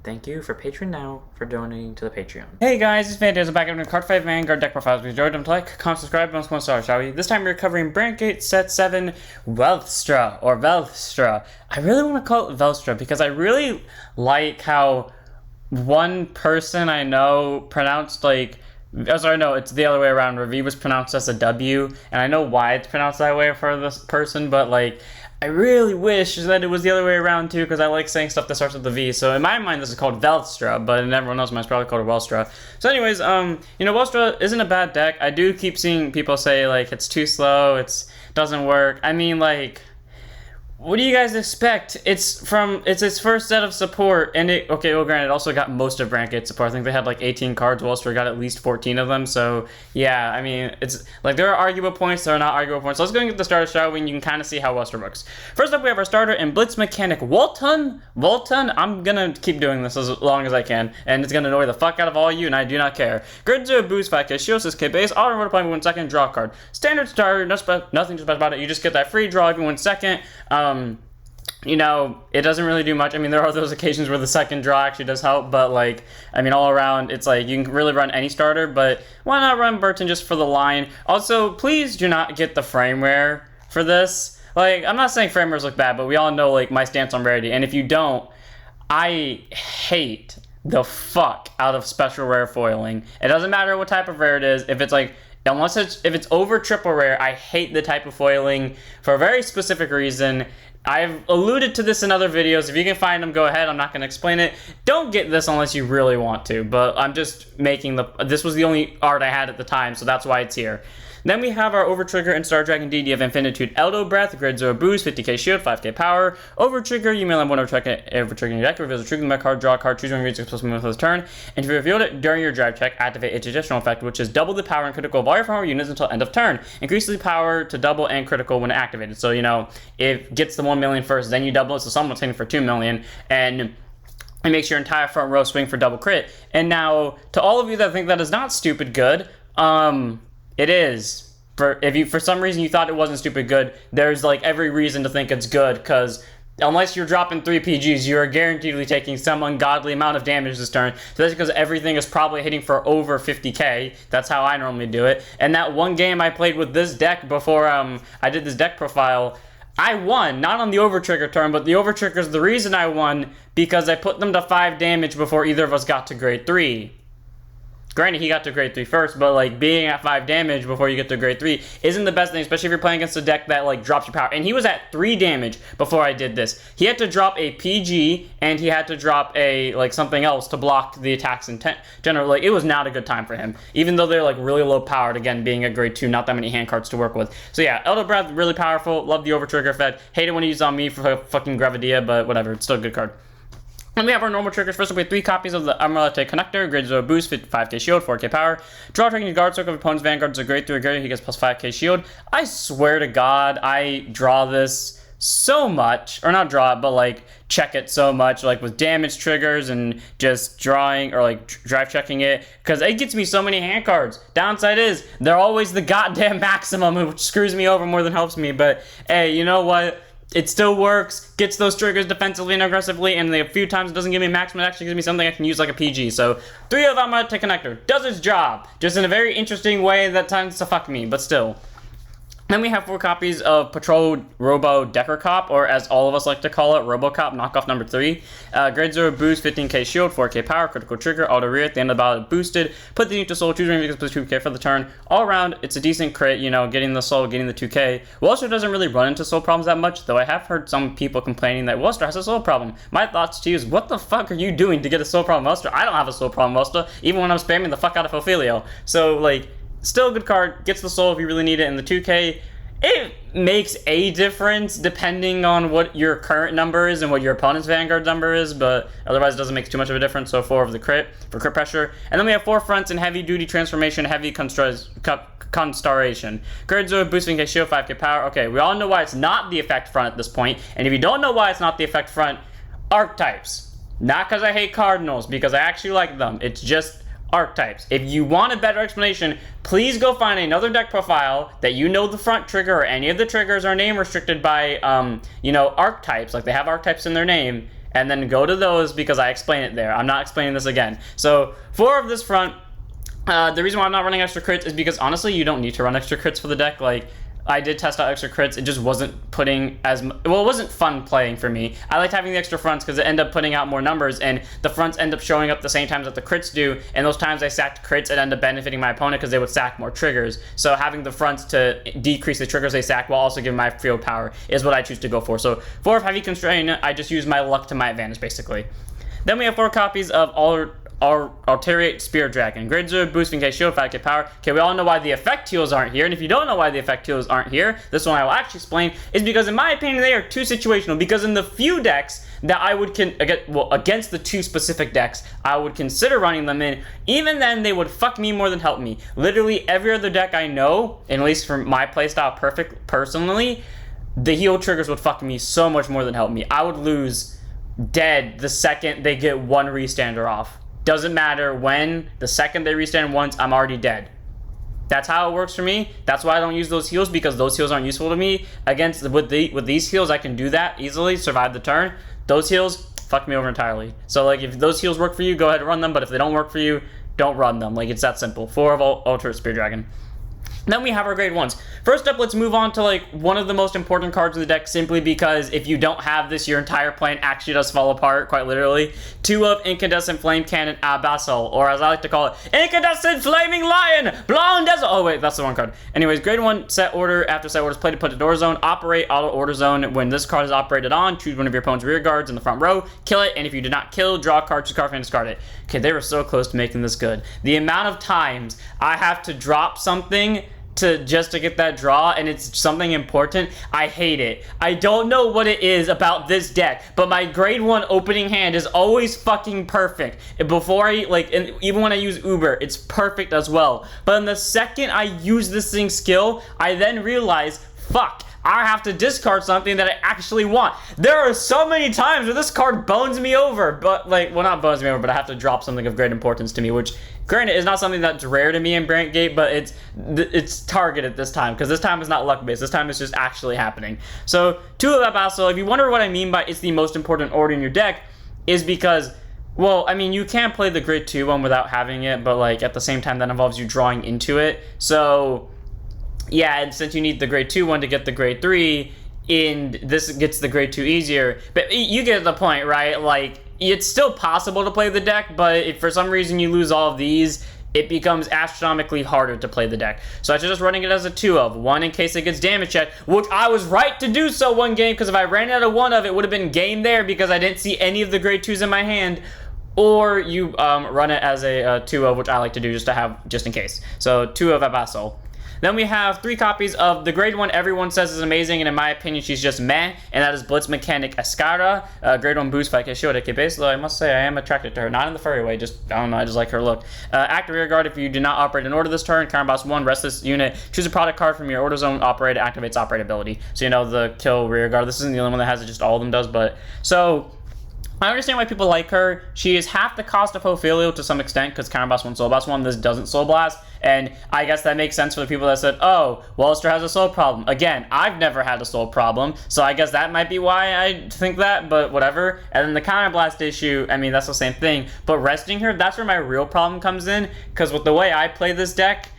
Thank you for Patreon now for donating to the Patreon. Hey guys, it's Fantasy back up in Card 5 Vanguard deck profiles. If you enjoyed them, like, comment, subscribe, bonus 1 star, shall we? This time we're covering Brandt Set 7 Welstra, or Welstra. I really want to call it Welstra because I really like how one person I know pronounced like, oh sorry, no, it's the other way around, where V was pronounced as a W, and I know why it's pronounced that way for this person, but like, I really wish that it was the other way around too, because I like saying stuff that starts with the V. So in my mind, this is called Welstra, but in everyone else's mind, it's probably called a Welstra. So anyways, Welstra isn't a bad deck. I do keep seeing people say, like, it's too slow, it doesn't work. I mean, like, what do you guys expect? It's its first set of support, and granted, it also got most of Brandt support. I think they had like 18 cards. Welstra got at least 14 of them. So yeah, I mean, it's like there are arguable points, there are not arguable points. So let's go and get the starter, shall we? And you can kind of see how Welstra works. First up, we have our starter in Blitz mechanic Warton. I'm gonna keep doing this as long as I can, and it's gonna annoy the fuck out of all you, and I do not care. Grid 0 boost 5k shield 6k base. Auto roll point 1 second. Draw a card. Standard starter. Nothing special about it. You just get that free draw every 1 second. It doesn't really do much. I mean, there are those occasions where the second draw actually does help, but like, I mean, all around, it's like, you can really run any starter, but why not run Burton just for the line? Also, please do not get the frame rare for this. Like, I'm not saying frame rares look bad, but we all know, like, my stance on rarity, and if you don't, I hate the fuck out of special rare foiling. It doesn't matter what type of rare it is, if it's like, if it's over triple rare, I hate the type of foiling for a very specific reason. I've alluded to this in other videos. If you can find them, go ahead. I'm not going to explain it. Don't get this unless you really want to, but I'm just making this was the only art I had at the time, so that's why it's here. Then we have our Overtrigger and Star Dragon Deity of Infinitude Eldo Breath, Grid 0 boost, 50k shield, 5k power. Overtrigger, you may land one Overtrigger in your deck, reveals a trigger card, draw a card, choose one of your plus move for the turn, and if you revealed it during your drive check, activate its additional effect, which is double the power and critical of all your farmer units until end of turn. Increases the power to double and critical when activated. So, if it gets the 1 million first, then you double it, so someone's hitting for 2 million, and it makes your entire front row swing for double crit. And now, to all of you that think that is not stupid good, it is. If for some reason you thought it wasn't stupid good, there's like every reason to think it's good, because unless you're dropping 3 PGs, you're guaranteedly taking some ungodly amount of damage this turn. So that's because everything is probably hitting for over 50k. That's how I normally do it. And that one game I played with this deck before I did this deck profile, I won, not on the Overtrigger turn, but the Overtrigger is the reason I won, because I put them to 5 damage before either of us got to grade 3. Granted, he got to grade 3 first, but like being at 5 damage before you get to grade 3 isn't the best thing, especially if you're playing against a deck that like drops your power. And he was at 3 damage before I did this. He had to drop a PG and he had to drop a like something else to block the attacks in general. Like, it was not a good time for him, even though they're like really low powered. Again, being a grade 2, not that many hand cards to work with. So yeah, Elder Breath, really powerful. Love the Overtrigger effect. Hate it when he's on me for fucking Gravidia, but whatever, it's still a good card. And we have our normal triggers. First up, we have 3 copies of the Alterate Connector, Grid 0 boost, 5k shield, 4k power. Draw tracking your guard circle of opponent's vanguards a grade 3 or he gets plus 5k shield. I swear to God, I draw this so much, or not draw it, but like check it so much, like with damage triggers and just drawing or like drive checking it, because it gets me so many hand cards. Downside is they're always the goddamn maximum, which screws me over more than helps me. But hey, you know what? It still works, gets those triggers defensively and aggressively, and a few times it doesn't give me maximum, it actually gives me something I can use like a PG. So 3 of them to Connector does its job, just in a very interesting way that tends to fuck me, but still. Then we have 4 copies of Patrol Robo Dekarcop, or as all of us like to call it, Robocop knockoff number 3. Grade 0 boost, 15k shield, 4k power, critical trigger, auto rear at the end of the battle boosted. Put the neutral soul, choose one because plus 2k for the turn. All around, it's a decent crit, getting the soul, getting the 2k. Welstra doesn't really run into soul problems that much, though I have heard some people complaining that Welstra has a soul problem. My thoughts to you is, what the fuck are you doing to get a soul problem, Welstra? I don't have a soul problem, Welstra, even when I'm spamming the fuck out of Ophelio. So, like, still a good card, gets the soul if you really need it, and the 2k, it makes a difference depending on what your current number is and what your opponent's Vanguard number is, but otherwise it doesn't make too much of a difference. So 4 of the crit for crit pressure. And then we have 4 fronts in Heavyduty Transformation, Heavyconstarion. Grid 0 boosting k shield, 5k power. Okay, we all know why it's not the effect front at this point, and if you don't know why it's not the effect front, archetypes. Not because I hate Cardinals, because I actually like them. It's just archetypes. If you want a better explanation, please go find another deck profile that you know the front trigger or any of the triggers are name restricted by, archetypes, like they have archetypes in their name, and then go to those because I explain it there. I'm not explaining this again. So 4 of this front. The reason why I'm not running extra crits is because honestly, you don't need to run extra crits for the deck. Like, I did test out extra crits. It just wasn't putting it wasn't fun playing for me. I liked having the extra fronts because it ended up putting out more numbers, and the fronts end up showing up the same times that the crits do, and those times I sacked crits, it ended up benefiting my opponent because they would sack more triggers. So having the fronts to decrease the triggers they sack while also giving my field power is what I choose to go for. So 4 of Heavyconstarion, I just use my luck to my advantage, basically. Then we have 4 copies of Alterate Spear Dragon. Grade 0 boost in case shield, 5k power. Okay, we all know why the effect heals aren't here, and if you don't know why the effect heals aren't here, this one I will actually explain, is because in my opinion they are too situational, because in the few decks that I would, against the 2 specific decks, I would consider running them in, even then they would fuck me more than help me. Literally every other deck I know, and at least for my playstyle personally, the heal triggers would fuck me so much more than help me. I would lose dead the second they get 1 restander off. Doesn't matter when, the second they restand once, I'm already dead. That's how it works for me. That's why I don't use those heals, because those heals aren't useful to me. With these heals, I can do that easily, survive the turn. Those heals, fuck me over entirely. So like, if those heals work for you, go ahead and run them, but if they don't work for you, don't run them. Like, it's that simple. 4 of Alterate Spear Dragon. Then we have our grade 1s. First up, let's move on to like one of the most important cards in the deck, simply because if you don't have this, your entire plan actually does fall apart, quite literally. 2 of Incandescent Flame Cannon Abyssal, or as I like to call it, Incandescent Flaming Lion! Blonde Desert! Oh wait, that's the wrong card. Anyways, grade 1, set order. After set order is played, put to door zone. Operate auto order zone. When this card is operated on, choose one of your opponent's rear guards in the front row, kill it, and if you did not kill, draw a card, choose a card from and discard it. Okay, they were so close to making this good. The amount of times I have to drop something just to get that draw, and it's something important, I hate it. I don't know what it is about this deck, but my grade 1 opening hand is always fucking perfect. Before I, and even when I use Uber, it's perfect as well. But in the second I use this thing's skill, I then realize, fuck, I have to discard something that I actually want. There are so many times where this card bones me over, but not bones me over, but I have to drop something of great importance to me, which granted is not something that's rare to me in Brandt Gate, but it's targeted this time, because this time is not luck based. This time it's just actually happening. So 2 of Abyssal, if you wonder what I mean by it's the most important order in your deck, is because, well, I mean, you can play the grade 2 one without having it, but like at the same time that involves you drawing into it. So yeah, and since you need the grade 2 one to get the grade 3, and this gets the grade 2 easier, but you get the point, right? Like, it's still possible to play the deck, but if for some reason you lose all of these, it becomes astronomically harder to play the deck. So I should just running it as a 2 of, 1 in case it gets damage checked, which I was right to do so one game, because if I ran out of 1 of, it would have been game there, because I didn't see any of the grade 2s in my hand. Or you run it as a 2 of, which I like to do just in case. So 2 of Abyssal. Then we have 3 copies of the grade 1 everyone says is amazing, and in my opinion she's just meh, and that is Blitz Mechanic Escara. Grade 1 boost 5k shield, AK base, though I must say I am attracted to her. Not in the furry way, just, I don't know, I just like her look. Active rear guard, if you do not operate in order this turn, Counter Boss 1, rest this unit, choose a product card from your order zone, operate, activates operate ability. So you know the kill rear guard, this isn't the only one that has it, just all of them does, but, so I understand why people like her. She is half the cost of Ophelio to some extent, because Counter Boss 1, Soul Boss 1, this doesn't Soul Blast, and I guess that makes sense for the people that said, oh, Welstra has a soul problem. Again, I've never had a soul problem, so I guess that might be why I think that, but whatever. And then the Counter Blast issue, I mean, that's the same thing, but resting her, that's where my real problem comes in, because with the way I play this deck,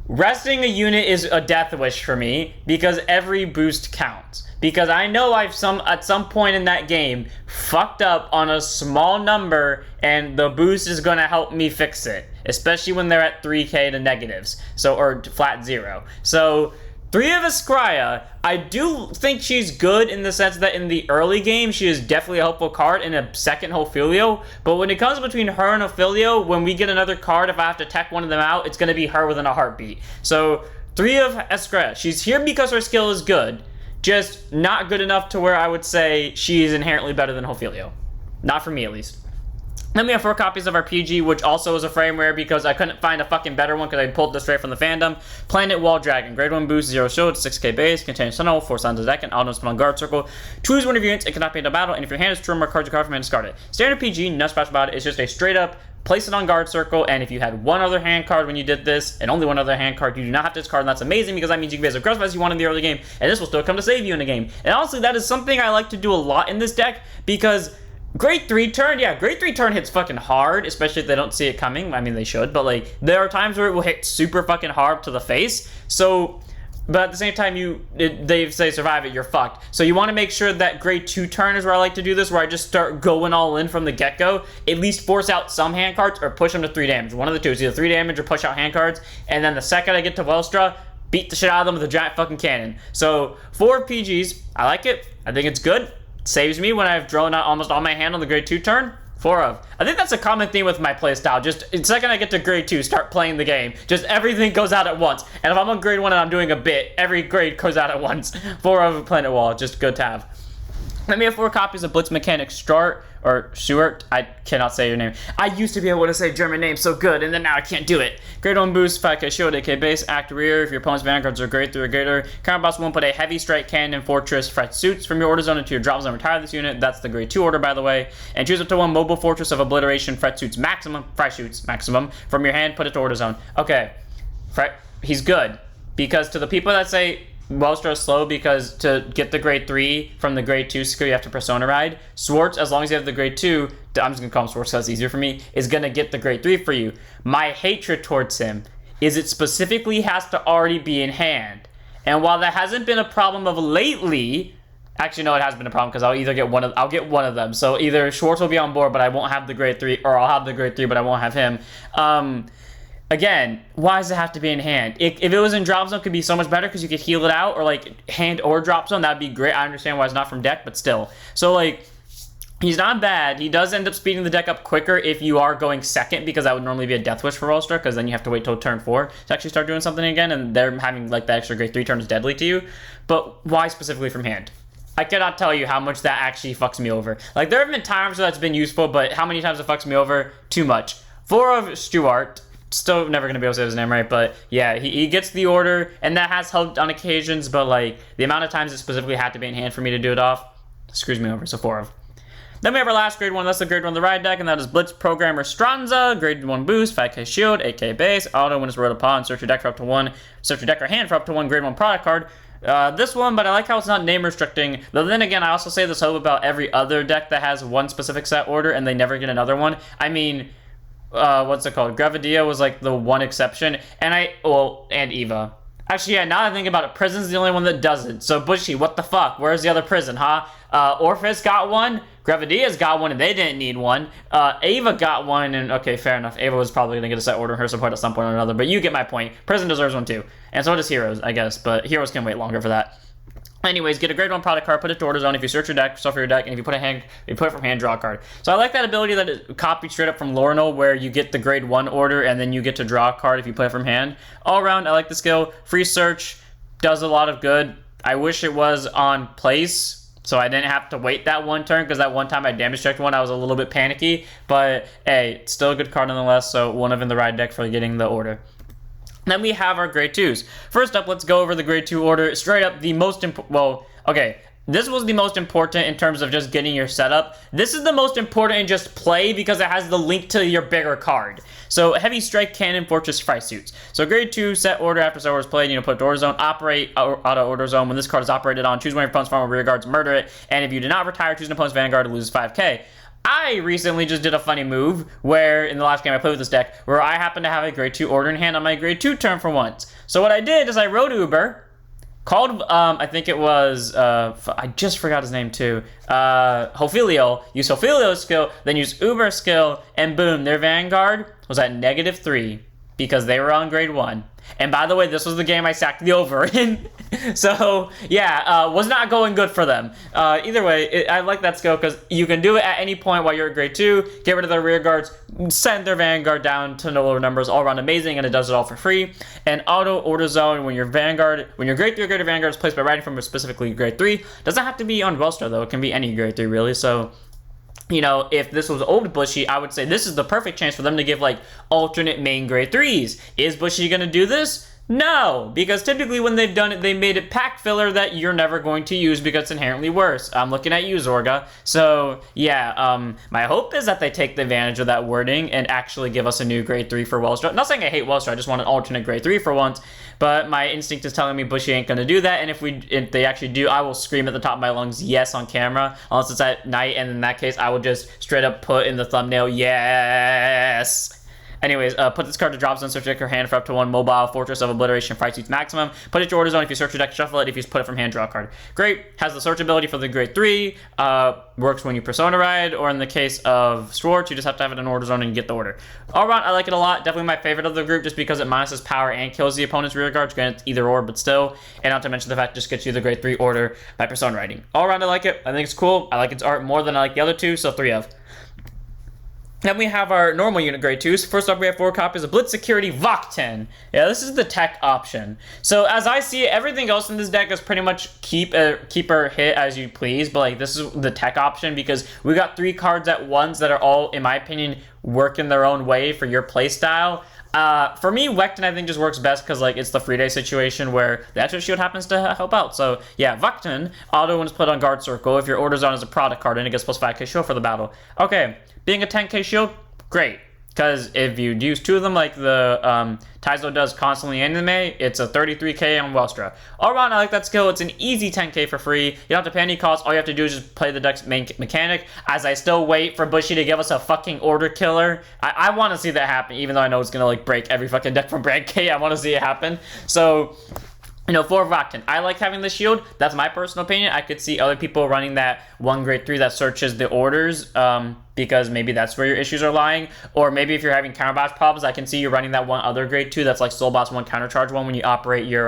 resting a unit is a death wish for me, because every boost counts. Because I know I've at some point in that game fucked up on a small number, and the boost is gonna help me fix it, especially when they're at 3k to negatives, or flat 0. So 3 of Escria, I do think she's good in the sense that in the early game she is definitely a helpful card in a second Ophelio, but when it comes between her and Ophelio, when we get another card, if I have to tech one of them out, it's gonna be her within a heartbeat. So 3 of Escria, she's here because her skill is good, just not good enough to where I would say she is inherently better than Ophelio. Not for me, at least. Then we have 4 copies of our PG, which also is a frame rare because I couldn't find a fucking better one because I pulled this straight from the fandom. Planet Wall Dragon. Grade 1 boost, 0 shield, 6k base, contains Tunnel, 4 signs of deck, and auto spawn guard circle. Choose one of your units, it cannot be in a battle, and if your hand is true, mark cards you card from and discard it. Standard PG, no special about it, it's just a straight up place it on guard circle, and if you had one other hand card when you did this, and only one other hand card, you do not have to discard, and that's amazing because that means you can be as aggressive as you want in the early game, and this will still come to save you in the game. And honestly, that is something I like to do a lot in this deck, because Grade 3 turn, yeah, grade 3 turn hits fucking hard, especially if they don't see it coming. I mean, they should, but like, there are times where it will hit super fucking hard to the face. So, but at the same time, they say survive it, you're fucked. So you want to make sure that grade 2 turn is where I like to do this, where I just start going all in from the get-go, at least force out some hand cards or push them to 3 damage. One of the two is either 3 damage or push out hand cards, and then the second I get to Welstra, beat the shit out of them with a giant fucking cannon. So 4 PGs, I like it. I think it's good. Saves me when I've drawn out almost all my hand on the grade 2 turn. 4 of. I think that's a common theme with my playstyle. Just the second I get to grade 2, start playing the game. Just everything goes out at once. And if I'm on grade 1 and I'm doing a bit, every grade goes out at once. 4 of Planet Wall, just good to have. Let me have 4 copies of Blitz Mechanic Schtart, or Schtart, I cannot say your name. I used to be able to say German names so good, and then now I can't do it. Grade 1 boost, 5k shield, 8k base, act rear, if your opponent's vanguards are grade 3 or greater. Current boss 1, put a heavy strike cannon, fortress, Freischutz from your order zone into your drop zone, retire this unit, that's the grade 2 order by the way. And choose up to 1 mobile fortress of Obliteration, Freischutz maximum, from your hand, put it to order zone. Okay, he's good, because to the people that say, Welstra is slow because to get the grade 3 from the grade 2 skill, you have to persona ride. Swartz, as long as you have the grade 2, I'm just going to call him Swartz because it's easier for me, is going to get the grade 3 for you. My hatred towards him is it specifically has to already be in hand. And while that hasn't been a problem of lately, actually no, it has been a problem because I'll either get I'll get one of them. So either Swartz will be on board but I won't have the grade 3, or I'll have the grade 3 but I won't have him. Again, why does it have to be in hand? If it was in drop zone, it could be so much better because you could heal it out, or like hand or drop zone, that'd be great. I understand why it's not from deck, but still. So like, he's not bad. He does end up speeding the deck up quicker if you are going second, because that would normally be a death wish for Welstra, because then you have to wait till turn 4 to actually start doing something again, and they're having like the extra grade 3 turns deadly to you. But why specifically from hand? I cannot tell you how much that actually fucks me over. Like, there have been times where that's been useful, but how many times it fucks me over? Too much. 4 of Schtart. Still never going to be able to say his name right, but yeah, he gets the order, and that has helped on occasions, but like, the amount of times it specifically had to be in hand for me to do it off screws me over, so 4 of. Then we have our last grade 1, that's the grade 1 of the ride deck, and that is Blitz Programmer Strazer, grade 1 boost, 5k shield, 8k base, auto when it's rolled upon, search your deck for up to 1, search your deck or hand for up to 1 grade 1 product card. This one, but I like how it's not name restricting. Though then again, I also say this hope about every other deck that has one specific set order and they never get another one. I mean, what's it called? Gravidia was like the one exception, and and Eva. Actually, yeah, now that I think about it, Prison's the only one that doesn't. So Bushy, what the fuck? Where's the other Prison, huh? Orphis got one, Gravidia's got one, and they didn't need one. Ava got one, and okay, fair enough. Ava was probably gonna get a set order in her support at some point or another, but you get my point. Prison deserves one too. And so does Heroes, I guess, but Heroes can wait longer for that. Anyways, get a grade 1 product card, put it to order zone. If you search your deck, shuffle your deck, and if you put it from hand, draw a card. So I like that ability that it copied straight up from Lornal, where you get the grade 1 order, and then you get to draw a card if you play it from hand. All around, I like the skill. Free search does a lot of good. I wish it was on place, so I didn't have to wait that one turn, because that one time I damage checked one, I was a little bit panicky. But hey, it's still a good card nonetheless, so 1 of in the ride deck for getting the order. Then we have our grade 2s. First up, let's go over the grade 2 order. Straight up, the most this was the most important in terms of just getting your setup. This is the most important in just play because it has the link to your bigger card. So Heavy Strike Cannon Fortress Freischutz. So grade 2 set order after set order is played, put it to order zone, operate out of order zone. When this card is operated on, choose one of your opponent's farm or rear guards, murder it, and if you do not retire, choose an opponent's vanguard, it loses 5k. I recently just did a funny move where, in the last game I played with this deck, where I happened to have a grade 2 order in hand on my grade 2 turn for once. So what I did is I wrote Uber, called, I think it was, I just forgot his name too, Ophelio, use Ophelio's skill, then use Uber's skill, and boom, their vanguard was at -3 because they were on grade 1. And by the way, this was the game I sacked the over in. So, yeah, was not going good for them. Either way, I like that skill because you can do it at any point while you're at grade 2, get rid of their rear guards, send their vanguard down to no lower numbers, all around amazing, and it does it all for free. And auto order zone when your grade 3 or greater vanguard is placed by writing from specifically grade 3. Doesn't have to be on Welstra though, it can be any grade 3 really, so... if this was old Bushy, I would say this is the perfect chance for them to give, like, alternate main grade 3s. Is Bushy going to do this? No, because typically when they've done it, they made it pack filler that you're never going to use because it's inherently worse. I'm looking at you, Zorga. So, yeah, my hope is that they take the advantage of that wording and actually give us a new grade 3 for Welstra. I'm not saying I hate Welstra, I just want an alternate grade 3 for once, but my instinct is telling me Bushy ain't gonna do that, and if they actually do, I will scream at the top of my lungs, yes, on camera, unless it's at night, and in that case, I will just straight up put in the thumbnail, yes! Anyways, put this card to drop zone, search your deck or hand for up to 1 mobile fortress of obliteration, Freischutz maximum. Put it to your order zone. If you search your deck, shuffle it. If you put it from hand, draw a card. Great. Has the search ability for the grade 3. Works when you persona ride, or in the case of Schtart, you just have to have it in order zone and you get the order. All around, I like it a lot. Definitely my favorite of the group just because it minuses power and kills the opponent's rear guards. Granted, either or, but still. And not to mention the fact it just gets you the grade 3 order by persona riding. All around, I like it. I think it's cool. I like its art more than I like the other two, so 3 of. Then we have our normal unit grade 2s. First up, we have 4 copies of Blitz Security Wachten. Yeah, this is the tech option. So as I see it, everything else in this deck is pretty much keep or hit as you please. But like this is the tech option because we got 3 cards at once that are all, in my opinion, working their own way for your playstyle. For me, Wachten I think just works best because like it's the free day situation where the Alterate shield happens to help out. So yeah, Wachten, auto when it's put on guard circle. If your order zone is a product card and it gets plus 5k shield for the battle. Okay, being a 10k shield, great. Because if you use 2 of them like the Taizo does constantly in anime, it's a 33k on Welstra. All around, I like that skill. It's an easy 10k for free. You don't have to pay any costs. All you have to do is just play the deck's main mechanic. As I still wait for Bushy to give us a fucking order killer. I want to see that happen, even though I know it's going to like break every fucking deck from Brandt K. I want to see it happen. So, you know, for Wachten, I like having the shield. That's my personal opinion. I could see other people running that 1 grade 3 that searches the orders. Because maybe that's where your issues are lying. Or maybe if you're having counterblast problems, I can see you running that 1 other grade 2 that's like Soul Blast 1 countercharge 1 when you operate your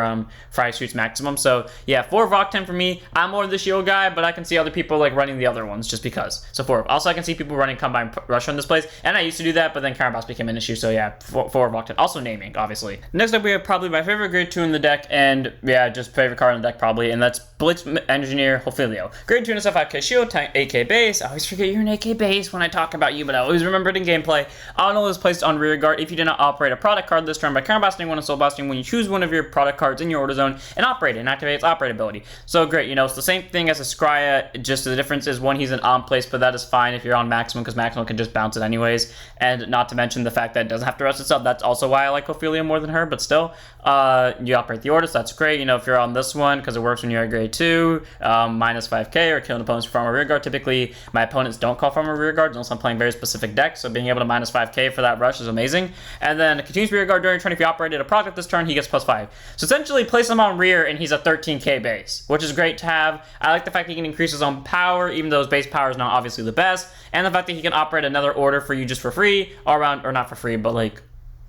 Freischutz maximum. So yeah, 4 Wachten for me. I'm more of the shield guy, but I can see other people like running the other ones just because. So 4. Also, I can see people running Combine Rush on this place, and I used to do that, but then counterblast became an issue. So yeah, 4 Wachten. Also naming, obviously. Next up, we have probably my favorite grade 2 in the deck, and yeah, just favorite card in the deck probably, and that's Blitz Engineer Ophelio. Grade 2 and a 5k shield, 8k base. I always forget you're an 8k base when I talk about you, but I always remember it in gameplay. Auto is placed on rear guard if you do not operate a product card this turn by counterblasting 1 and soul blasting when you choose one of your product cards in your order zone and operate it and activate its operate ability. So great, you know, it's the same thing as a Scrya, just the difference is one, he's an on place, but that is fine if you're on maximum because maximum can just bounce it anyways. And not to mention the fact that it doesn't have to rest itself. That's also why I like Ophelia more than her, but still, you operate the order, so that's great. You know, if you're on this one, because it works when you're at grade 2, minus 5k or killing opponents from a rear guard. Typically, my opponents don't call from a rear guard unless I'm playing very specific decks, so being able to minus 5k for that rush is amazing. And then continues rear guard during turn. If you operated a product this turn, he gets plus 5. So essentially, place him on rear and he's a 13k base, which is great to have. I like the fact that he can increase his own power, even though his base power is not obviously the best, and the fact that he can operate another order for you just for free, all around, or not for free, but like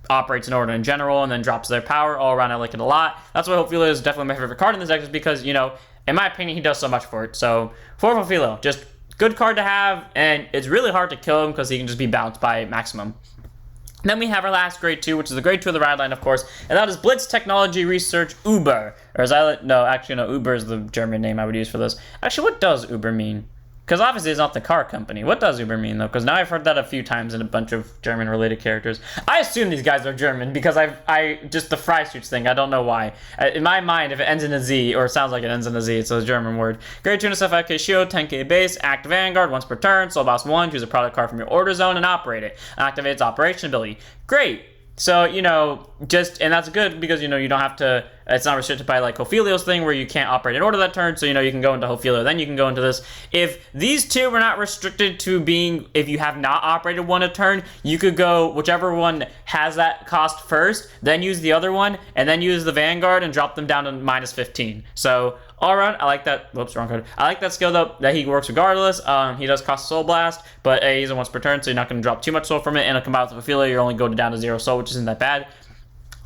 operates an order in general and then drops their power. All around, I like it a lot. That's why Ophelia is definitely my favorite card in this deck, is because, you know, in my opinion, he does so much for it. So, for Ophelia, just good card to have, and it's really hard to kill him because he can just be bounced by maximum. Then we have our last grade 2, which is the grade 2 of the ride line, of course, and that is Blitz Technology Research Uber. Or as Uber is the German name I would use for this. Actually, what does Uber mean? Because obviously it's not the car company. What does Uber mean, though? Because now I've heard that a few times in a bunch of German-related characters. I assume these guys are German because just the Freischutz thing, I don't know why. In my mind, if it ends in a Z, or it sounds like it ends in a Z, it's a German word. Grade 2 and 5k shield, 10k base, act Vanguard once per turn, Soul Boss 1, choose a product card from your order zone and operate it. Activate its operation ability. Great! So, you know, and that's good because, you know, you don't have to, it's not restricted by like Ophelio's thing where you can't operate in order that turn, so, you know, you can go into Ophelio, then you can go into this. If these two were not restricted to being, if you have not operated one a turn, you could go whichever one has that cost first, then use the other one, and then use the Vanguard and drop them down to minus 15. So, all around, I like that. Whoops, wrong card. I like that skill though, that he works regardless. He does cost Soul Blast, but he's a once per turn, so you're not going to drop too much soul from it. And a combined with Ophelia, you're only going down to 0 soul, which isn't that bad.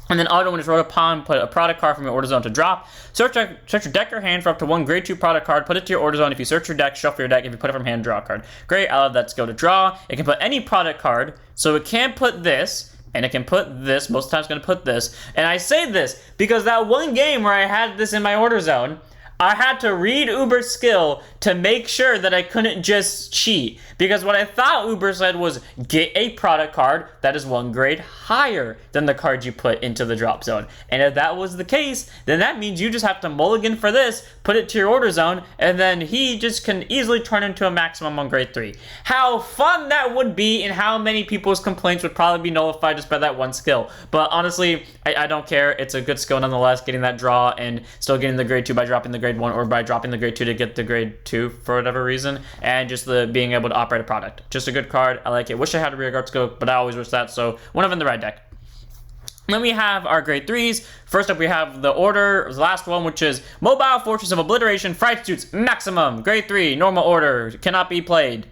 And then auto, when it's wrote upon, put a product card from your order zone to drop. Search your deck or hand for up to 1 grade 2 product card. Put it to your order zone. If you search your deck, shuffle your deck. If you put it from hand, draw a card. Great, I love that skill to draw. It can put any product card, so it can put this. And it can put this, most times it's going to put this. And I say this because that one game where I had this in my order zone, I had to read Uber's skill to make sure that I couldn't just cheat. Because what I thought Uber said was, get a product card that is 1 grade higher than the card you put into the drop zone. And if that was the case, then that means you just have to mulligan for this, put it to your order zone, and then he just can easily turn into a maximum on grade 3. How fun that would be, and how many people's complaints would probably be nullified just by that one skill. But honestly, I don't care. It's a good skill nonetheless, getting that draw and still getting the grade 2 by dropping the grade 1, or by dropping the grade 2 to get the grade 2 for whatever reason, and just the being able to operate a product. Just a good card. I like it. Wish I had a rear guard skill, but I always wish that, so one of in the right deck. Then we have our grade 3s. First up, we have the order, the last one, which is Mobile Fortress of Obliteration, Freischutz, Maximum. Grade 3, normal order, cannot be played.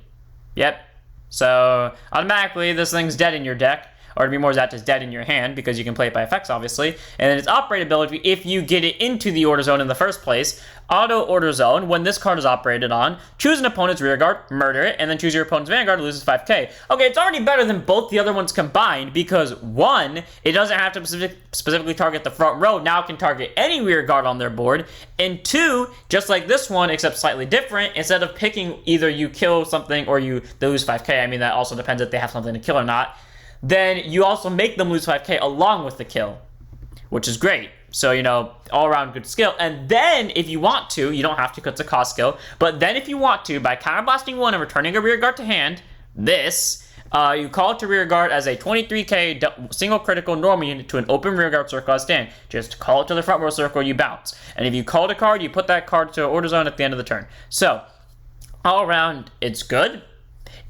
Yep. So, automatically, this thing's dead in your deck. Or to be more exact, it's dead in your hand, because you can play it by effects, obviously. And then its operate ability, if you get it into the order zone in the first place, auto order zone, when this card is operated on, choose an opponent's rear guard, murder it, and then choose your opponent's vanguard, loses 5k. Okay, it's already better than both the other ones combined, because 1, it doesn't have to specifically target the front row, now it can target any rear guard on their board, and 2, just like this one, except slightly different, instead of picking either you kill something or they lose 5k, I mean that also depends if they have something to kill or not, then you also make them lose 5k along with the kill, which is great. So, all around good skill. And then, if you want to, you don't have to because it's a cost skill, but then if you want to, by counterblasting 1 and returning a rear guard to hand, you call it to rear guard as a 23k single critical normal unit to an open rear guard circle as stand. Just call it to the front row circle, you bounce. And if you called a card, you put that card to order zone at the end of the turn. So, all around, it's good.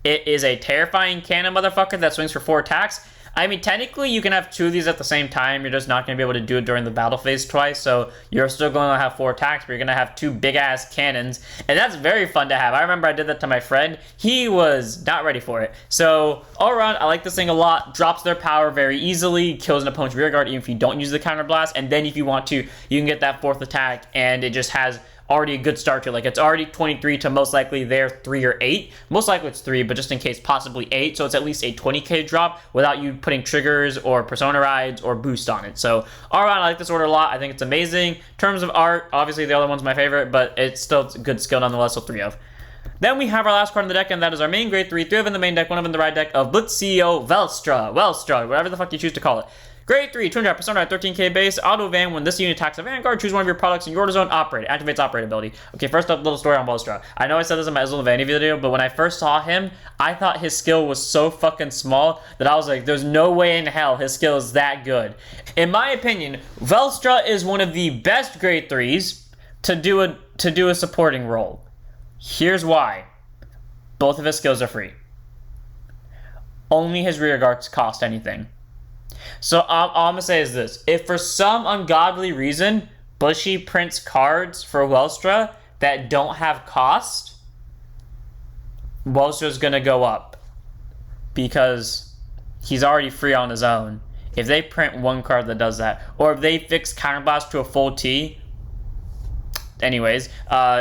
It is a terrifying cannon motherfucker that swings for 4 attacks. I mean, technically, you can have 2 of these at the same time. You're just not going to be able to do it during the battle phase twice. So you're still going to have 4 attacks, but you're going to have 2 big-ass cannons. And that's very fun to have. I remember I did that to my friend. He was not ready for it. So all around, I like this thing a lot. Drops their power very easily. Kills an opponent's rear guard even if you don't use the counter blast. And then if you want to, you can get that 4th attack. And it just has already a good start to it. Like, it's already 23 to most likely their 3 or 8. Most likely it's 3, but just in case, possibly 8. So it's at least a 20k drop without you putting triggers or persona rides or boost on it. So all around, I like this order a lot. I think it's amazing. In terms of art, obviously the other one's my favorite, but it's still a good skill nonetheless, so 3 of. Then we have our last card in the deck, and that is our main grade 3. 3 of in the main deck, 1 of in the right deck of Blitz CEO Welstra, whatever the fuck you choose to call it. Grade 3, 200 persona at 13k base, auto van. When this unit attacks a vanguard, choose one of your products in your order zone, operate it. Activates operate ability. Okay, first up, little story on Welstra. I know I said this in my Isle of Vanity video, but when I first saw him, I thought his skill was so fucking small that I was like, there's no way in hell his skill is that good. In my opinion, Welstra is one of the best grade 3s to do a supporting role. Here's why. Both of his skills are free. Only his rear guards cost anything. So all I'm going to say is this. If for some ungodly reason Bushy prints cards for Welstra that don't have cost, Welstra's going to go up because he's already free on his own. If they print one card that does that, or if they fix Counterblast to a full T, anyways,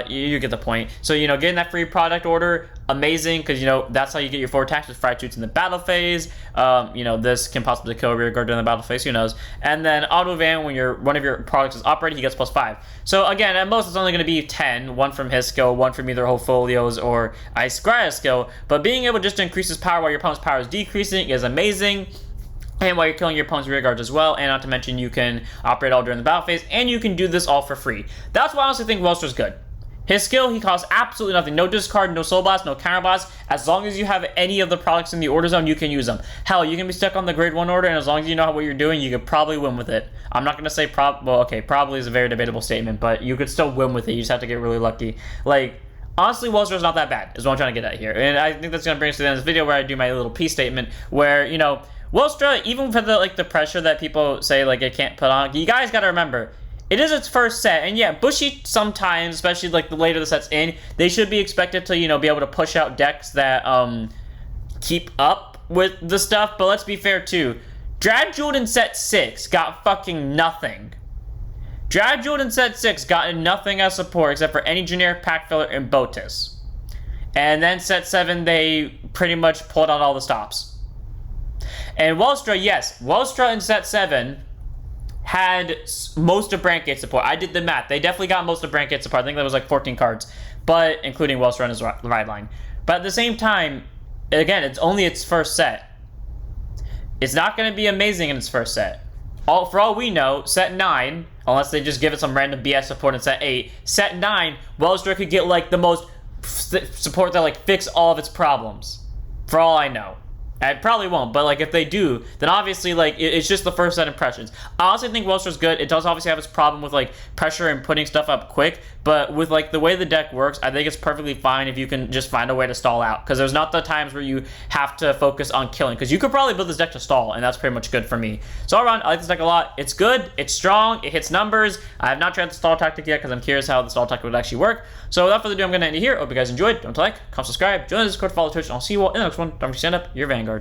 you get the point. So, getting that free product order, amazing, because, that's how you get your 4 attacks with Freischutz in the battle phase. This can possibly kill a rear guard during the battle phase, who knows. And then auto van, when one of your products is operating, he gets +5. So, again, at most, it's only going to be 10. 1 from his skill, 1 from either whole folios or Ice Scria's skill. But being able just to increase his power while your opponent's power is decreasing is amazing. And while you're killing your opponent's rear guards as well, and not to mention you can operate all during the battle phase, and you can do this all for free. That's why I honestly think Welstra's good. His skill, he costs absolutely nothing. No discard, no soul blast, no counter blast. As long as you have any of the products in the order zone, you can use them. Hell, you can be stuck on the grade 1 order, and as long as you know what you're doing, you could probably win with it. I'm not going to say probably is a very debatable statement, but you could still win with it. You just have to get really lucky. Honestly, Welstra's not that bad, is what I'm trying to get at here. And I think that's going to bring us to the end of this video where I do my little peace statement, where, Welstra, even for the pressure that people say it can't put on, you guys gotta remember, it is its first set, and yeah, Bushy sometimes, especially the later the set's in, they should be expected to be able to push out decks that keep up with the stuff. But let's be fair too, Dragjeweled in set 6 got fucking nothing. Dragjeweled in set 6 got nothing as support except for any generic pack filler and Botus, and then set 7 they pretty much pulled out all the stops. And Welstra, yes, Welstra in set 7 had most of Brandt gate support. I did the math. They definitely got most of Brandt gate support. I think that was like 14 cards, but including Welstra and his ride line. But at the same time, again, it's only its first set. It's not going to be amazing in its first set. For all we know, set 9, unless they just give it some random BS support in set 8, set 9, Welstra could get like the most support that like fix all of its problems. For all I know. I probably won't, but like if they do, then obviously like it's just the first set impressions. I honestly think Welstra's good. It does obviously have its problem with like pressure and putting stuff up quick, but with like the way the deck works, I think it's perfectly fine if you can just find a way to stall out, because there's not the times where you have to focus on killing, because you could probably build this deck to stall, and that's pretty much good for me. So all around, I like this deck a lot. It's good, it's strong, it hits numbers. I have not tried the stall tactic yet because I'm curious how the stall tactic would actually work. So without further ado, I'm going to end it here. Hope you guys enjoyed. Don't like, comment, subscribe, join the Discord, follow Twitch, and I'll see you all in the next one. Don't forget to stand up your vanguards.